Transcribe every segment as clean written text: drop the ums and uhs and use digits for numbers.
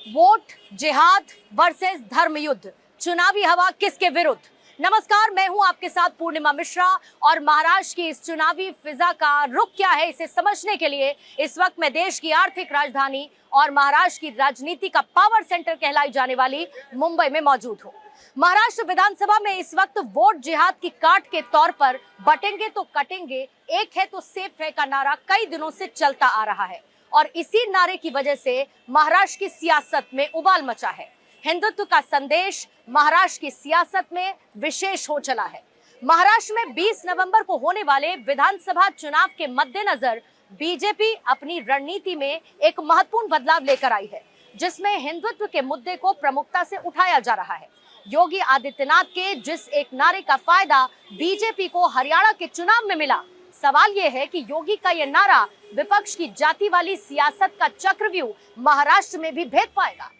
Vote जिहाद versus धर्म युद्ध, चुनावी हवा किसके विरुद्ध। नमस्कार, मैं हूं आपके साथ पूर्णिमा मिश्रा और महाराष्ट्र की इस चुनावी फिजा का रुख क्या है, इसे समझने के लिए इस वक्त मैं देश की आर्थिक राजधानी और महाराष्ट्र की राजनीति का पावर सेंटर कहलाई जाने वाली मुंबई में मौजूद हूं। महाराष्ट्र विधानसभा में इस वक्त वोट जिहाद की काट के तौर पर बटेंगे तो कटेंगे, एक है तो सेफ है का नारा कई दिनों से चलता आ रहा है और इसी नारे की वजह से महाराष्ट्र की सियासत में उबाल मचा है। हिंदुत्व का संदेश महाराष्ट्र की सियासत में विशेष हो चला है। महाराष्ट्र में 20 नवंबर को होने वाले विधानसभा चुनाव के मद्देनजर बीजेपी अपनी रणनीति में एक महत्वपूर्ण बदलाव लेकर आई है, जिसमें हिंदुत्व के मुद्दे को प्रमुखता से उठाया जा रहा है। योगी आदित्यनाथ के जिस एक नारे का फायदा बीजेपी को हरियाणा के चुनाव में मिला, सवाल यह है कि योगी का यह नारा विपक्ष की जाति वाली सियासत का चक्रव्यूह महाराष्ट्र में भी भेद पाएगा।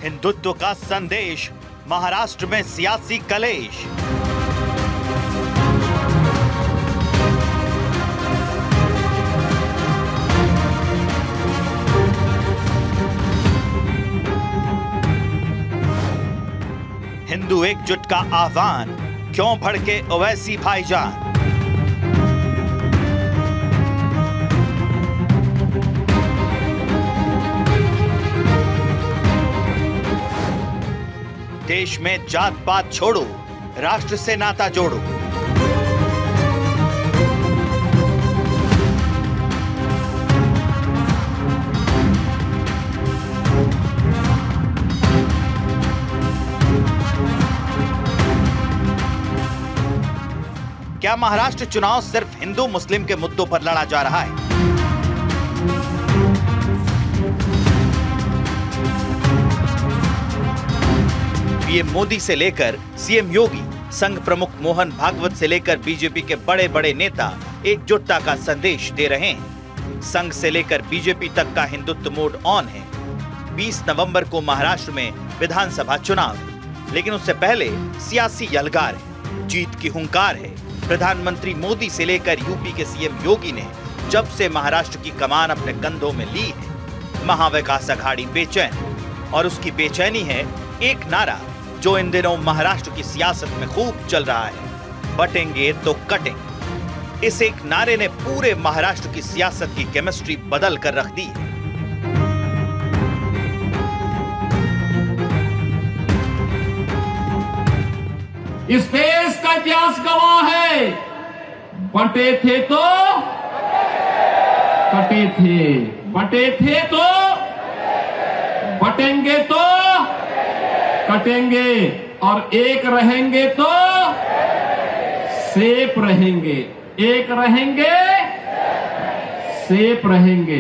हिंदुत्व का संदेश, महाराष्ट्र में सियासी कलेश। हिंदू एकजुट का आह्वान, क्यों भड़के ओवैसी भाईजान। देश में जात पात छोड़ो, राष्ट्र से नाता जोड़ो। क्या महाराष्ट्र चुनाव सिर्फ हिंदू मुस्लिम के मुद्दों पर लड़ा जा रहा है? पीएम मोदी से लेकर सीएम योगी, संघ प्रमुख मोहन भागवत से लेकर बीजेपी के बड़े बड़े नेता एकजुटता का संदेश दे रहे हैं। संघ से लेकर बीजेपी तक का हिंदुत्व मोड ऑन है। 20 नवंबर को महाराष्ट्र में विधानसभा चुनाव है, लेकिन उससे पहले सियासी यलगार है, जीत की हुंकार है। प्रधानमंत्री मोदी से लेकर यूपी के सीएम योगी ने जब से महाराष्ट्र की कमान अपने कंधों में ली है, महाविकास अघाड़ी बेचैन, और उसकी बेचैनी है एक नारा जो इन दिनों महाराष्ट्र की सियासत में खूब चल रहा है, बटेंगे तो कटेंगे। इस एक नारे ने पूरे महाराष्ट्र की सियासत की केमिस्ट्री बदल कर रख दी है। इस देश का इतिहास गवाह है, बटे थे तो कटे थे, बटे थे तो बटेंगे तो कटेंगे, और एक रहेंगे तो सेफ रहेंगे, एक रहेंगे सेफ रहेंगे।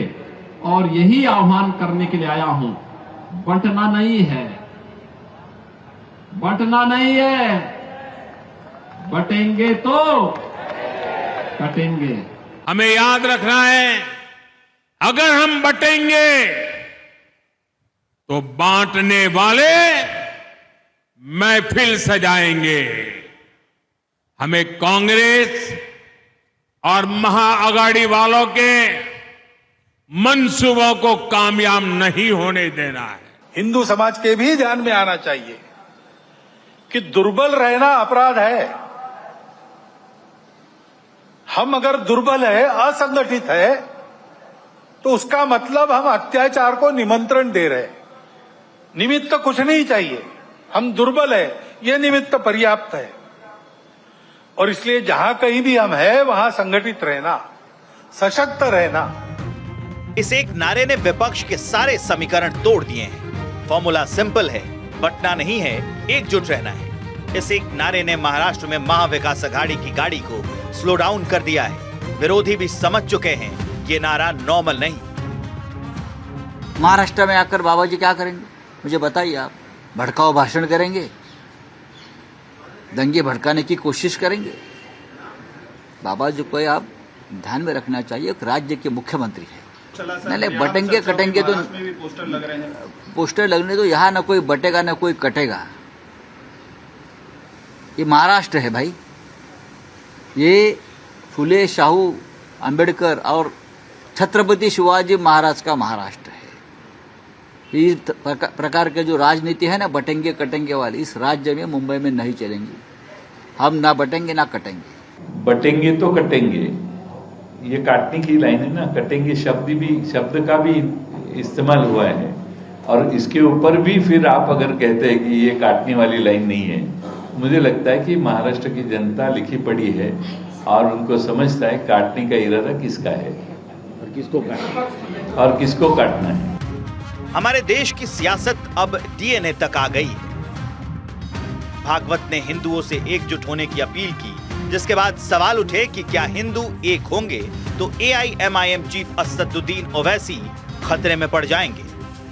और यही आह्वान करने के लिए आया हूं। बंटना नहीं है, बंटना नहीं है, बटेंगे तो कटेंगे। हमें याद रखना है, अगर हम बटेंगे तो बांटने वाले महफिल सजाएंगे। हमें कांग्रेस और महाअघाड़ी वालों के मंसूबों को कामयाब नहीं होने देना है। हिंदू समाज के भी ध्यान में आना चाहिए कि दुर्बल रहना अपराध है। हम अगर दुर्बल है, असंगठित है, तो उसका मतलब हम अत्याचार को निमंत्रण दे रहे हैं। निमित्त कुछ नहीं चाहिए, हम दुर्बल है, यह निमित्त पर्याप्त है। और इसलिए जहां कहीं भी हम है, वहां संगठित रहना, सशक्त रहना। इस एक नारे ने विपक्ष के सारे समीकरण तोड़ दिए हैं। फॉर्मूला सिंपल है, बटना नहीं है, एकजुट रहना है। इस एक नारे ने महाराष्ट्र में महाविकास अघाड़ी की गाड़ी को स्लो डाउन कर दिया है। विरोधी भी समझ चुके हैं ये नारा नॉर्मल नहीं। महाराष्ट्र में आकर बाबा जी क्या करेंगे, मुझे बताइए। आप भड़काऊ भाषण करेंगे, दंगे भड़काने की कोशिश करेंगे। बाबा जी को आप ध्यान में रखना चाहिए, एक राज्य के मुख्यमंत्री है। नहीं बटेंगे कटेंगे तो पोस्टर लगने तो यहाँ ना कोई बटेगा ना कोई कटेगा। ये महाराष्ट्र है भाई, ये फुले शाहू अंबेडकर और छत्रपति शिवाजी महाराज का महाराष्ट्र है। इस प्रकार के जो राजनीति है ना बटेंगे कटेंगे वाली, इस राज्य में मुंबई में नहीं चलेंगी। हम ना बटेंगे ना कटेंगे। बटेंगे तो कटेंगे, ये काटने की लाइन है ना। कटेंगे शब्द का भी इस्तेमाल हुआ है, और इसके ऊपर भी फिर आप अगर कहते हैं कि ये काटने वाली लाइन नहीं है, मुझे लगता है कि महाराष्ट्र की जनता लिखी पढ़ी है और उनको समझता है काटने का इरादा किसका है और किसको काटना है। हमारे देश की सियासत अब डीएनए तक आ गई है। भागवत ने हिंदुओं से एकजुट होने की अपील की, जिसके बाद सवाल उठे कि क्या हिंदू एक होंगे तो एआईएमआईएम चीफ असदुद्दीन ओवैसी खतरे में पड़ जाएंगे।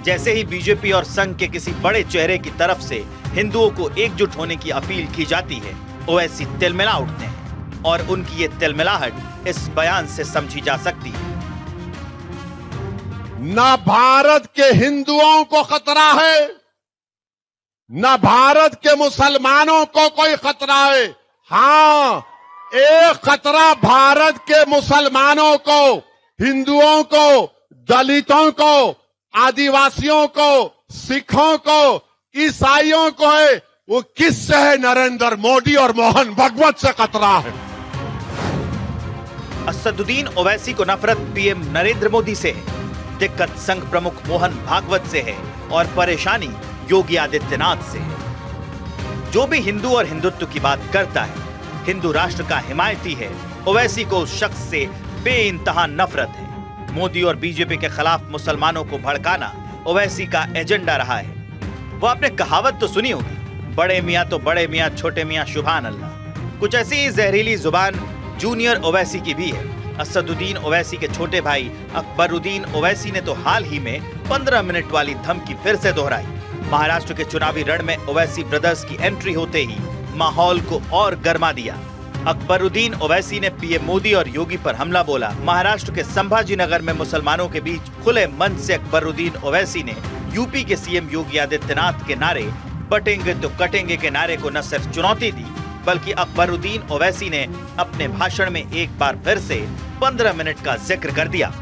जैसे ही बीजेपी और संघ के किसी बड़े चेहरे की तरफ से हिंदुओं को एकजुट होने की अपील की जाती है, ओवैसी तिलमिला उठते हैं, और उनकी ये तिलमिलाहट इस बयान से समझी जा सकती है। न भारत के हिंदुओं को खतरा है, न भारत के मुसलमानों को कोई खतरा है। हाँ, एक खतरा भारत के मुसलमानों को, हिंदुओं को, दलितों को, आदिवासियों को, सिखों को, ईसाइयों को है। वो किससे है? नरेंद्र मोदी और मोहन भागवत से खतरा है। असदुद्दीन ओवैसी को नफरत पीएम नरेंद्र मोदी से है, दिक्कत संघ प्रमुख मोहन भागवत से है और परेशानी योगी आदित्यनाथ से है। जो भी हिंदू और हिंदुत्व की बात करता है, हिंदू राष्ट्र का हिमायती है, ओवैसी को उस शख्स से बेइंतहा नफरत है। मोदी और बीजेपी के खिलाफ मुसलमानों को भड़काना ओवैसी का एजेंडा रहा है। वो आपने कहावत तो सुनी होगी, बड़े मियाँ तो बड़े मियाँ, छोटे मियाँ सुभान अल्लाह। कुछ ऐसी ही जहरीली जुबान जूनियर ओवैसी की भी है। असदुद्दीन ओवैसी के छोटे भाई अकबरुद्दीन ओवैसी ने तो हाल ही में 15 मिनट वाली धमकी फिर से दोहराई। महाराष्ट्र के चुनावी रण में ओवैसी ब्रदर्स की एंट्री होते ही माहौल को और गर्मा दिया। अकबरुद्दीन ओवैसी ने पीएम मोदी और योगी पर हमला बोला। महाराष्ट्र के संभाजीनगर में मुसलमानों के बीच खुले मंच से अकबरुद्दीन ओवैसी ने यूपी के सीएम योगी आदित्यनाथ के नारे बटेंगे तो कटेंगे के नारे को न सिर्फ चुनौती दी, बल्कि अकबरुद्दीन ओवैसी ने अपने भाषण में एक बार फिर से 15 मिनट का जिक्र कर दिया।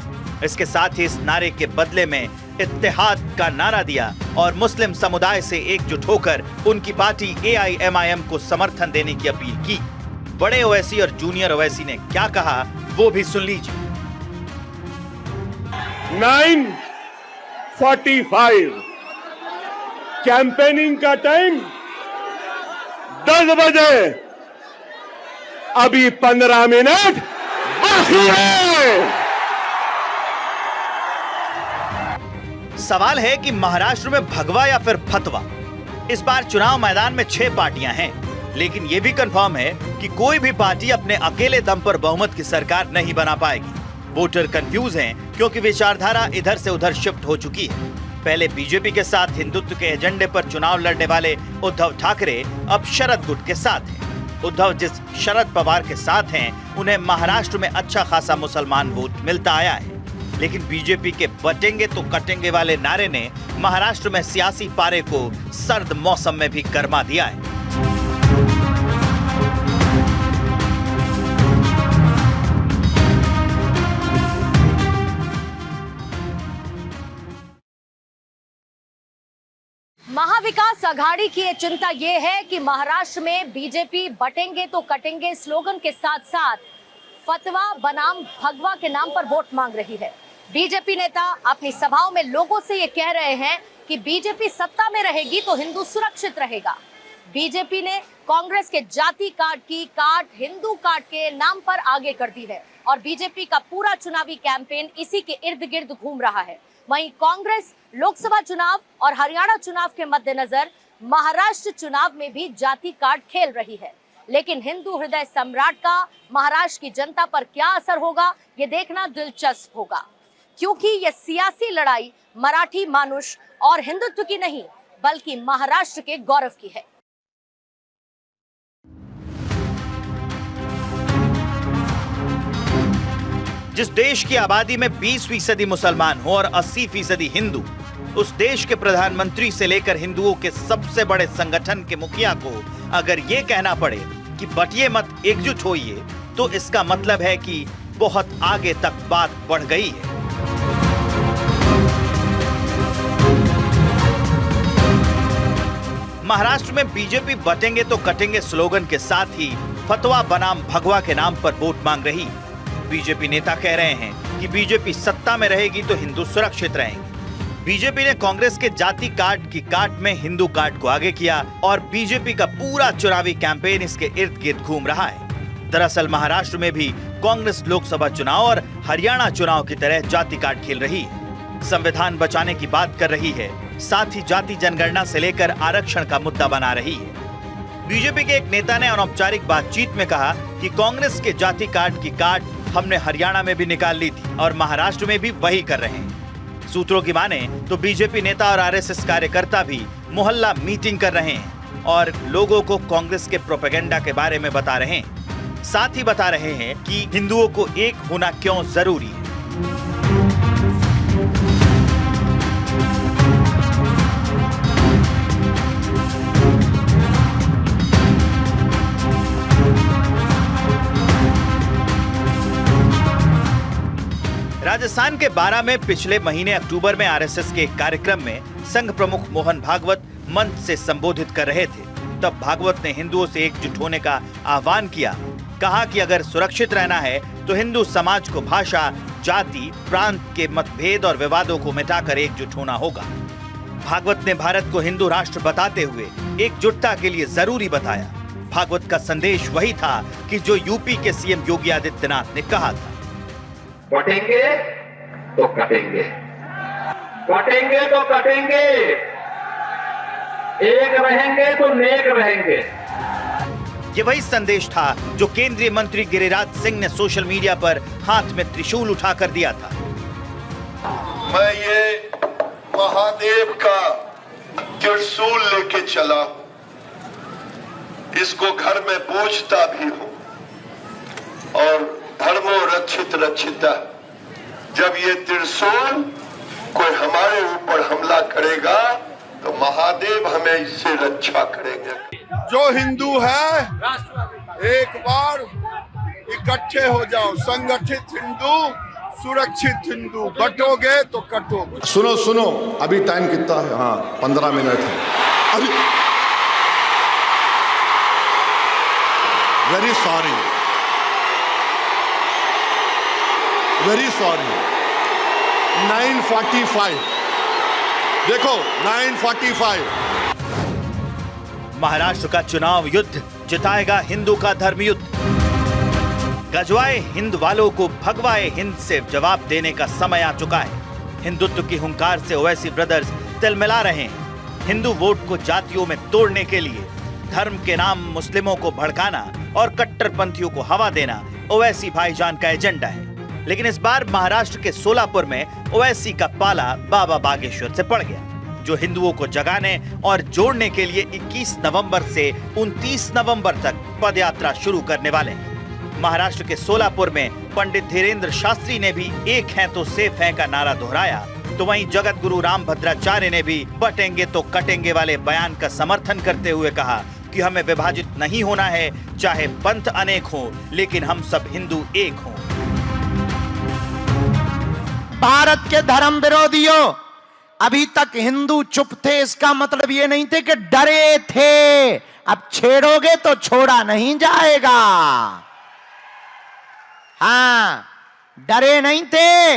इसके साथ ही इस नारे के बदले में इत्तेहाद का नारा दिया और मुस्लिम समुदाय से एकजुट होकर उनकी पार्टी एआईएमआईएम को समर्थन देने की अपील की। बड़े ओवैसी और जूनियर ओवैसी ने क्या कहा वो भी सुन लीजिए। 9:45 कैंपेनिंग का टाइम 10 बजे, अभी 15 मिनट बाकी है। सवाल है कि महाराष्ट्र में भगवा या फिर फतवा। इस बार चुनाव मैदान में 6 पार्टियां हैं, लेकिन यह भी कंफर्म है कि कोई भी पार्टी अपने अकेले दम पर बहुमत की सरकार नहीं बना पाएगी। वोटर कंफ्यूज हैं क्योंकि विचारधारा इधर से उधर शिफ्ट हो चुकी है। पहले बीजेपी के साथ हिंदुत्व के एजेंडे पर चुनाव लड़ने वाले उद्धव ठाकरे अब शरद गुट के साथ हैं। उद्धव जिस शरद पवार के साथ हैं, उन्हें महाराष्ट्र में अच्छा खासा मुसलमान वोट मिलता आया है। लेकिन बीजेपी के बटेंगे तो कटेंगे वाले नारे ने महाराष्ट्र में सियासी पारे को सर्द मौसम में भी गर्मा दिया है। महाविकास आघाड़ी की ये चिंता ये है कि महाराष्ट्र में बीजेपी बटेंगे तो कटेंगे स्लोगन के साथ साथ फतवा बनाम भगवा के नाम पर वोट मांग रही है। बीजेपी नेता अपनी सभाओं में लोगों से ये कह रहे हैं कि बीजेपी सत्ता में रहेगी तो हिंदू सुरक्षित रहेगा। बीजेपी ने कांग्रेस के जाति कार्ड की काट हिंदू कार्ड के नाम पर आगे कर दी है और बीजेपी का पूरा चुनावी कैंपेन इसी के इर्द गिर्द घूम रहा है। वहीं कांग्रेस लोकसभा चुनाव और हरियाणा चुनाव के मद्देनजर महाराष्ट्र चुनाव में भी जाति कार्ड खेल रही है। लेकिन हिंदू हृदय सम्राट का महाराष्ट्र की जनता पर क्या असर होगा, ये देखना दिलचस्प होगा, क्योंकि ये सियासी लड़ाई मराठी मानुष और हिंदुत्व की नहीं बल्कि महाराष्ट्र के गौरव की है। जिस देश की आबादी में 20% मुसलमान हो और 80% हिंदू, उस देश के प्रधानमंत्री से लेकर हिंदुओं के सबसे बड़े संगठन के मुखिया को अगर ये कहना पड़े कि बटिए मत, एकजुट होइए, तो इसका मतलब है कि बहुत आगे तक बात बढ़ गई है। महाराष्ट्र में बीजेपी बटेंगे तो कटेंगे स्लोगन के साथ ही फतवा बनाम भगवा के नाम पर वोट मांग रही। बीजेपी नेता कह रहे हैं कि बीजेपी सत्ता में रहेगी तो हिंदू सुरक्षित रहेंगे। बीजेपी ने कांग्रेस के जाति कार्ड की काट में हिंदू कार्ड को आगे किया और बीजेपी का पूरा चुनावी कैंपेन इसके इर्द गिर्द घूम रहा है। दरअसल महाराष्ट्र में भी कांग्रेस लोकसभा चुनाव और हरियाणा चुनाव की तरह जाति कार्ड खेल रही है, संविधान बचाने की बात कर रही है, साथ ही जाति जनगणना से लेकर आरक्षण का मुद्दा बना रही है। बीजेपी के एक नेता ने अनौपचारिक बातचीत में कहा कि कांग्रेस के जाति कार्ड की काट हमने हरियाणा में भी निकाल ली थी और महाराष्ट्र में भी वही कर रहे हैं। सूत्रों की माने तो बीजेपी नेता और आरएसएस कार्यकर्ता भी मोहल्ला मीटिंग कर रहे हैं और लोगों को कांग्रेस के प्रोपेगेंडा के बारे में बता रहे हैं। साथ ही बता रहे हैं कि हिंदुओं को एक होना क्यों जरूरी है। राजस्थान के बारा में पिछले महीने अक्टूबर में आरएसएस के एक कार्यक्रम में संघ प्रमुख मोहन भागवत मंच से संबोधित कर रहे थे। तब भागवत ने हिंदुओं से एकजुट होने का आह्वान किया। कहा कि अगर सुरक्षित रहना है तो हिंदू समाज को भाषा, जाति, प्रांत के मतभेद और विवादों को मिटाकर एकजुट होना होगा। भागवत ने भारत को हिंदू राष्ट्र बताते हुए एकजुटता के लिए जरूरी बताया। भागवत का संदेश वही था कि जो यूपी के सीएम योगी आदित्यनाथ ने कहा था, बटेंगे तो कटेंगे, बटेंगे तो कटेंगे, एक रहेंगे तो नेक रहेंगे। ये वही संदेश था जो केंद्रीय मंत्री गिरिराज सिंह ने सोशल मीडिया पर हाथ में त्रिशूल उठाकर दिया था। मैं ये महादेव का त्रिशूल लेके चला, इसको घर में पूजता भी हूं और धर्मो रक्षित रक्षिता। जब ये त्रिशूल कोई हमारे ऊपर हमला करेगा तो महादेव हमें इससे रक्षा करेंगे। जो हिंदू है एक बार इकट्ठे हो जाओ, संगठित हिंदू, सुरक्षित हिंदू। बटोगे तो कटोगे। सुनो सुनो, अभी टाइम कितना है? हाँ, 15 मिनट है अभी। Very sorry, very sorry. 9:45 देखो, 9:45। महाराष्ट्र का चुनाव युद्ध जिताएगा हिंदू का धर्म युद्ध। गजवाए हिंद वालों को भगवाए हिंद से जवाब देने का समय आ चुका है। हिंदुत्व की हुंकार से ओवैसी ब्रदर्स तिलमिला रहे हैं। हिंदू वोट को जातियों में तोड़ने के लिए धर्म के नाम मुस्लिमों को भड़काना और कट्टरपंथियों को हवा देना ओवैसी भाईजान का एजेंडा है। लेकिन इस बार महाराष्ट्र के सोलापुर में ओवैसी का पाला बाबा बागेश्वर से पड़ गया, जो हिंदुओं को जगाने और जोड़ने के लिए 21 नवंबर से 29 नवंबर तक पदयात्रा शुरू करने वाले हैं। महाराष्ट्र के सोलापुर में पंडित धीरेन्द्र शास्त्री ने भी एक है तो सेफ है का नारा दोहराया, तो वहीं जगत गुरु रामभद्राचार्य ने भी बटेंगे तो कटेंगे वाले बयान का समर्थन करते हुए कहा कि हमें विभाजित नहीं होना है, चाहे पंथ अनेक हो, लेकिन हम सब हिंदू एक हों। भारत के धर्म विरोधियों, अभी तक हिंदू चुप थे, इसका मतलब ये नहीं थे कि डरे थे। अब छेड़ोगे तो छोड़ा नहीं जाएगा। हाँ, डरे नहीं थे,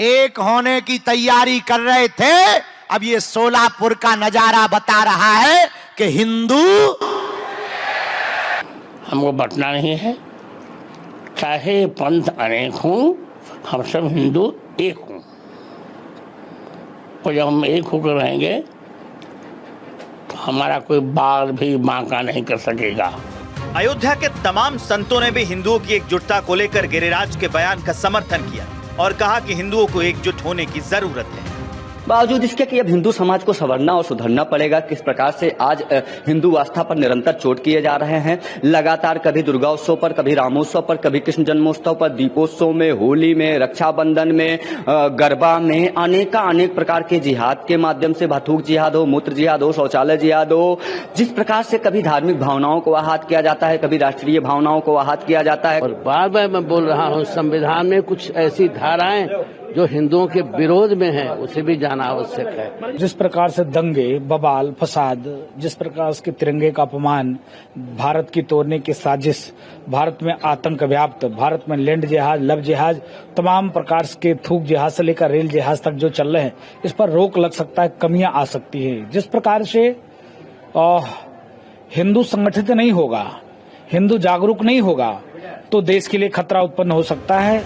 एक होने की तैयारी कर रहे थे। अब ये सोलापुर का नजारा बता रहा है कि हिंदू, हमको बटना नहीं है, चाहे पंथ अनेक हों, हम सब हिंदू एक हों। और जब हम एक होकर रहेंगे तो हमारा कोई बाल भी बांका नहीं कर सकेगा। अयोध्या के तमाम संतों ने भी हिंदुओं की एकजुटता को लेकर गिरिराज के बयान का समर्थन किया और कहा कि हिंदुओं को एकजुट होने की जरूरत है। बावजूद इसके कि अब हिंदू समाज को संवरना और सुधरना पड़ेगा। किस प्रकार से आज हिंदू आस्था पर निरंतर चोट किए जा रहे हैं। लगातार कभी दुर्गा उत्सव पर, कभी रामोत्सव पर, कभी कृष्ण जन्मोत्सव पर, दीपोत्सव में, होली में, रक्षाबंधन में, गरबा में अनेक प्रकार के जिहाद के माध्यम से, भाथूक जिहाद हो, मूत्र जिहाद हो, शौचालय जिहाद हो, जिस प्रकार से कभी धार्मिक भावनाओं को आहत किया जाता है, कभी राष्ट्रीय भावनाओं को आहत किया जाता है। और बार बार मैं बोल रहा हूँ, संविधान में कुछ ऐसी धाराएं जो हिंदुओं के विरोध में है, उसे भी जाना आवश्यक है। जिस प्रकार से दंगे, बवाल, फसाद, जिस प्रकार उसके तिरंगे का अपमान, भारत की तोड़ने की साजिश, भारत में आतंक व्याप्त, भारत में लैंड जिहाद, लव जिहाद, तमाम प्रकार के थूक जिहाद से लेकर रेल जिहाद तक जो चल रहे हैं, इस पर रोक लग सकता है, कमियां आ सकती है। जिस प्रकार से हिंदू संगठित नहीं होगा, हिंदू जागरूक नहीं होगा, तो देश के लिए खतरा उत्पन्न हो सकता है।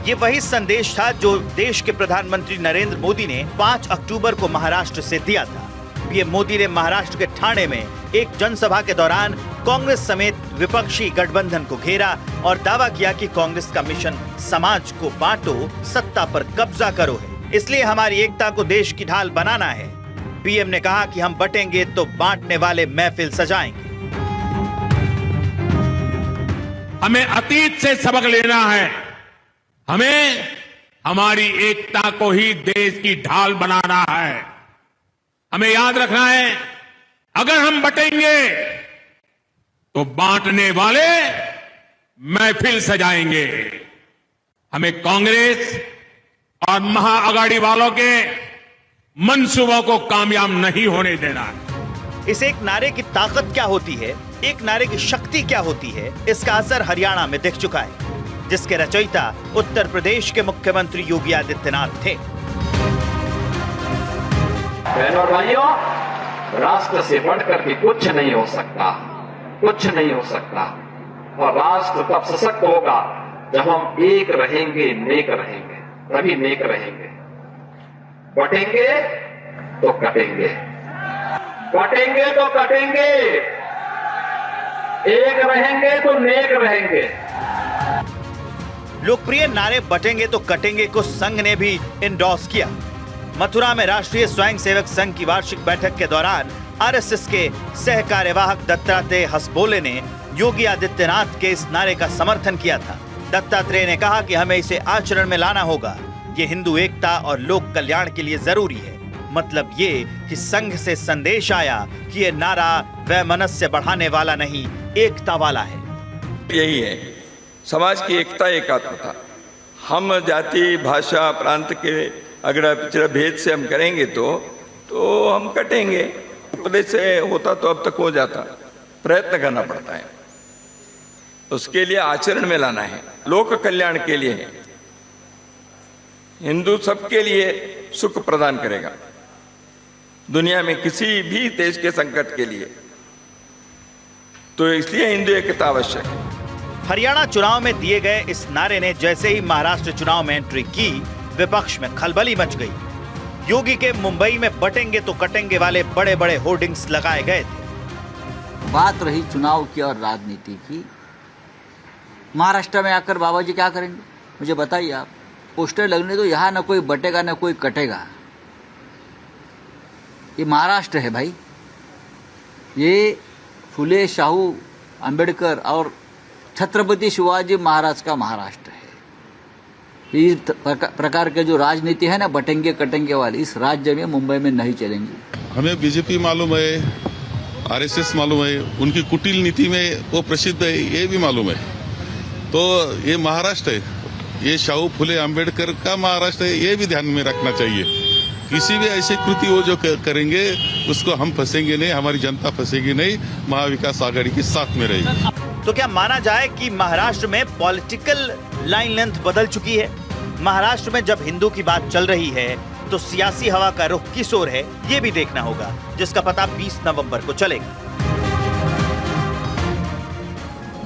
ये वही संदेश था जो देश के प्रधानमंत्री नरेंद्र मोदी ने 5 अक्टूबर को महाराष्ट्र से दिया था। पीएम मोदी ने महाराष्ट्र के ठाणे में एक जनसभा के दौरान कांग्रेस समेत विपक्षी गठबंधन को घेरा और दावा किया कि कांग्रेस का मिशन समाज को बांटो, सत्ता पर कब्जा करो है, इसलिए हमारी एकता को देश की ढाल बनाना है। पीएम ने कहा कि हम बटेंगे तो बांटने वाले महफिल सजाएंगे। हमें अतीत से सबक लेना है। हमें हमारी एकता को ही देश की ढाल बनाना है। हमें याद रखना है, अगर हम बटेंगे तो बांटने वाले महफिल सजाएंगे। हमें कांग्रेस और महाअघाड़ी वालों के मंसूबों को कामयाब नहीं होने देना है। इस एक नारे की ताकत क्या होती है, एक नारे की शक्ति क्या होती है, इसका असर हरियाणा में दिख चुका है, जिसके रचयिता उत्तर प्रदेश के मुख्यमंत्री योगी आदित्यनाथ थे। बहनों और भाइयों, राष्ट्र से बढ़कर के कुछ नहीं हो सकता, कुछ नहीं हो सकता। और राष्ट्र तब सशक्त होगा जब हम एक रहेंगे, नेक रहेंगे, तभी नेक रहेंगे। बटेंगे तो कटेंगे, बटेंगे तो कटेंगे, एक रहेंगे तो नेक रहेंगे। लोकप्रिय नारे बटेंगे तो कटेंगे को संघ ने भी इंडोर्स किया। मथुरा में राष्ट्रीय स्वयंसेवक संघ की वार्षिक बैठक के दौरान आरएसएस के सह कार्यवाहक दत्तात्रेय हसबोले ने योगी आदित्यनाथ के इस नारे का समर्थन किया था। दत्तात्रेय ने कहा कि हमें इसे आचरण में लाना होगा, ये हिंदू एकता और लोक कल्याण के लिए जरूरी है। मतलब ये कि संघ से संदेश आया कि ये नारा वैमनस्य बढ़ाने वाला नहीं, एकता वाला है। यही है समाज की एकता, एकात्मता। हम जाति, भाषा, प्रांत के अगर पिछड़ा भेद से हम करेंगे तो हम कटेंगे। उपदेश से होता तो अब तक हो जाता, प्रयत्न करना पड़ता है, उसके लिए आचरण में लाना है, लोक कल्याण के लिए है। हिंदू सबके लिए सुख प्रदान करेगा, दुनिया में किसी भी देश के संकट के लिए, तो इसलिए हिंदू एकता आवश्यक है। हरियाणा चुनाव में दिए गए इस नारे ने जैसे ही महाराष्ट्र चुनाव में एंट्री की, विपक्ष में खलबली मच गई। योगी के मुंबई में बटेंगे तो कटेंगे वाले बड़े बड़े होर्डिंग्स लगाए गए थे। बात रही चुनाव की और राजनीति की, महाराष्ट्र में आकर बाबा जी क्या करेंगे मुझे बताइए आप। पोस्टर लगने तो यहाँ न कोई बटेगा न कोई कटेगा। ये महाराष्ट्र है भाई, ये फुले शाहू अंबेडकर और छत्रपति शिवाजी महाराज का महाराष्ट्र है। इस प्रकार के जो राजनीति है ना, बटेंगे कटेंगे वाली, इस राज्य में, मुंबई में नहीं चलेंगी। हमें बीजेपी मालूम है, आरएसएस मालूम है, उनकी कुटिल नीति में वो प्रसिद्ध है, ये भी मालूम है। तो ये महाराष्ट्र है, ये शाहू फुले अंबेडकर का महाराष्ट्र है, ये भी ध्यान में रखना चाहिए। किसी भी ऐसी कृति वो जो करेंगे उसको हम फंसेंगे नहीं, हमारी जनता फंसेगी नहीं, महाविकास आघाड़ी के साथ में रहेगी। तो क्या माना जाए कि महाराष्ट्र में पॉलिटिकल लाइन लेंथ बदल चुकी है? महाराष्ट्र में जब हिंदू की बात चल रही है तो सियासी हवा का रुख किस ओर है, ये भी देखना होगा, जिसका पता 20 नवंबर को चलेगा।